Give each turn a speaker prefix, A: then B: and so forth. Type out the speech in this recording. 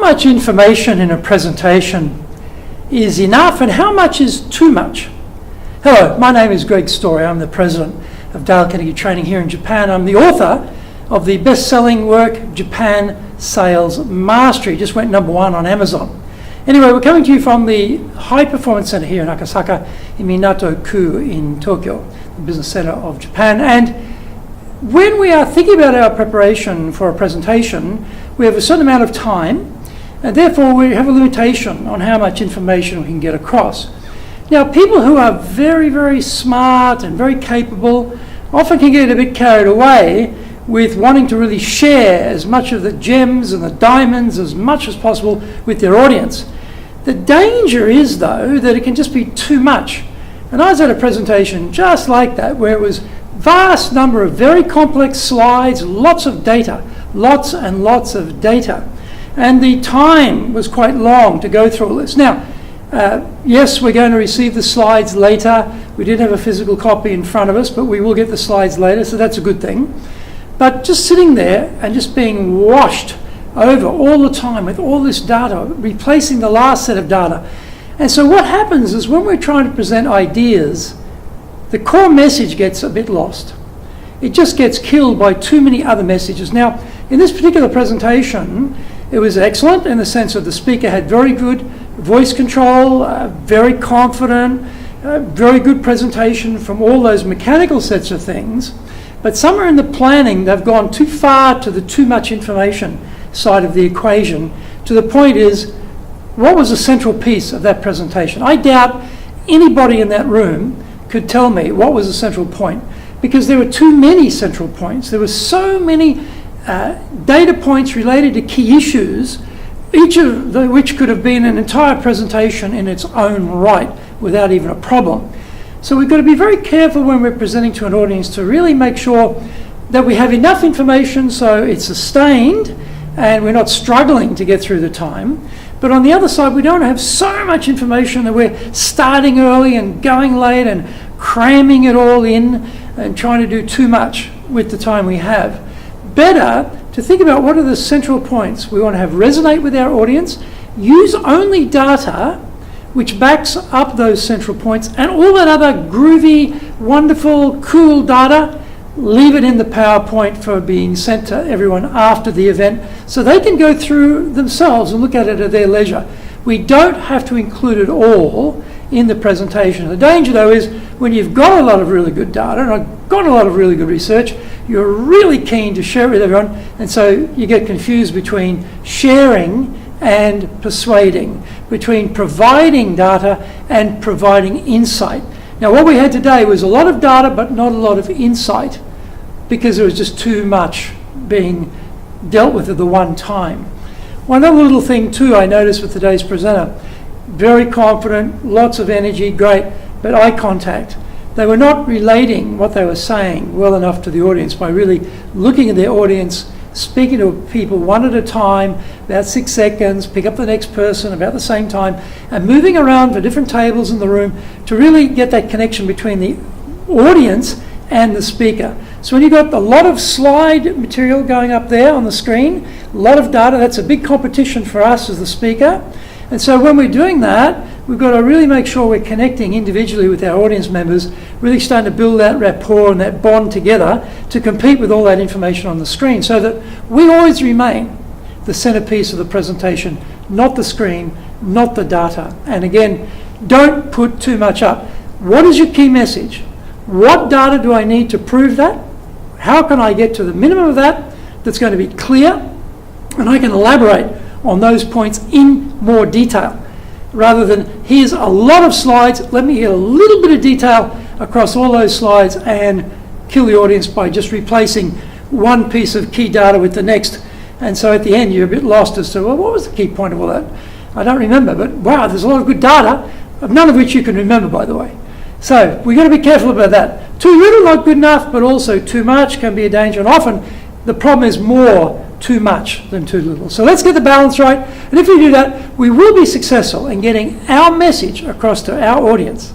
A: much information in a presentation is enough and how much is too much? Hello, my name is Greg Story. I'm the president of Carnegie Training here in Japan. I'm the author of the best-selling work, Japan Sales Mastery. Just went #1 on Amazon. Anyway, we're coming to you from the High Performance Center here in Akasaka, in Minato-ku in Tokyo, the business center of Japan. And when we are thinking about our preparation for a presentation, we have a certain amount of time, and therefore we have a limitation on how much information we can get across. Now, people who are very, very smart and very capable often can get a bit carried away with wanting to really share as much of the gems and the diamonds as much as possible with their audience. The danger is, though, that it can just be too much. And I was at a presentation just like that, where it was vast number of very complex slides, lots of data, lots and lots of data. And the time was quite long to go through all this. Now, yes, we're going to receive the slides later. We didn't have a physical copy in front of us, but we will get the slides later, so that's a good thing. But just sitting there and just being washed over all the time with all this data, replacing the last set of data. And so what happens is when we're trying to present ideas, the core message gets a bit lost. It just gets killed by too many other messages. Now, in this particular presentation, it was excellent in the sense that the speaker had very good voice control, very confident, very good presentation from all those mechanical sets of things. But somewhere in the planning, they've gone too far to the too much information side of the equation, to the point is, what was the central piece of that presentation? I doubt anybody in that room could tell me what was the central point, because there were too many central points. There were so many data points related to key issues, each of which could have been an entire presentation in its own right without even a problem. So we've got to be very careful when we're presenting to an audience to really make sure that we have enough information so it's sustained and we're not struggling to get through the time. But on the other side, we don't have so much information that we're starting early and going late and cramming it all in and trying to do too much with the time we have. Better to think about what are the central points we want to have resonate with our audience, use only data which backs up those central points, and all that other groovy, wonderful, cool data, leave it in the PowerPoint for being sent to everyone after the event so they can go through themselves and look at it at their leisure. We don't have to include it all in the presentation. The danger, though, is when you've got a lot of really good data and I've got a lot of really good research, you're really keen to share it with everyone, and so you get confused between sharing and persuading, between providing data and providing insight. Now, what we had today was a lot of data but not a lot of insight, because there was just too much being dealt with at the one time. One other little thing too I noticed with today's presenter, very confident, lots of energy, great, but eye contact. They were not relating what they were saying well enough to the audience by really looking at their audience, speaking to people one at a time, about 6 seconds, pick up the next person about the same time, and moving around for different tables in the room to really get that connection between the audience and the speaker. So when you've got a lot of slide material going up there on the screen, a lot of data, that's a big competition for us as the speaker. And so when we're doing that, we've got to really make sure we're connecting individually with our audience members, really starting to build that rapport and that bond together to compete with all that information on the screen, so that we always remain the centerpiece of the presentation, not the screen, not the data. And again, don't put too much up. What is your key message? What data do I need to prove that? How can I get to the minimum of that that's going to be clear? And I can elaborate on those points in more detail, rather than here's a lot of slides, let me get a little bit of detail across all those slides and kill the audience by just replacing one piece of key data with the next. And so at the end you're a bit lost as to, well, what was the key point of all that? I don't remember, but wow, there's a lot of good data, none of which you can remember, by the way. So we've got to be careful about that. Too little, not good enough, but also too much can be a danger. And often the problem is more too much than too little. So let's get the balance right. And if we do that, we will be successful in getting our message across to our audience.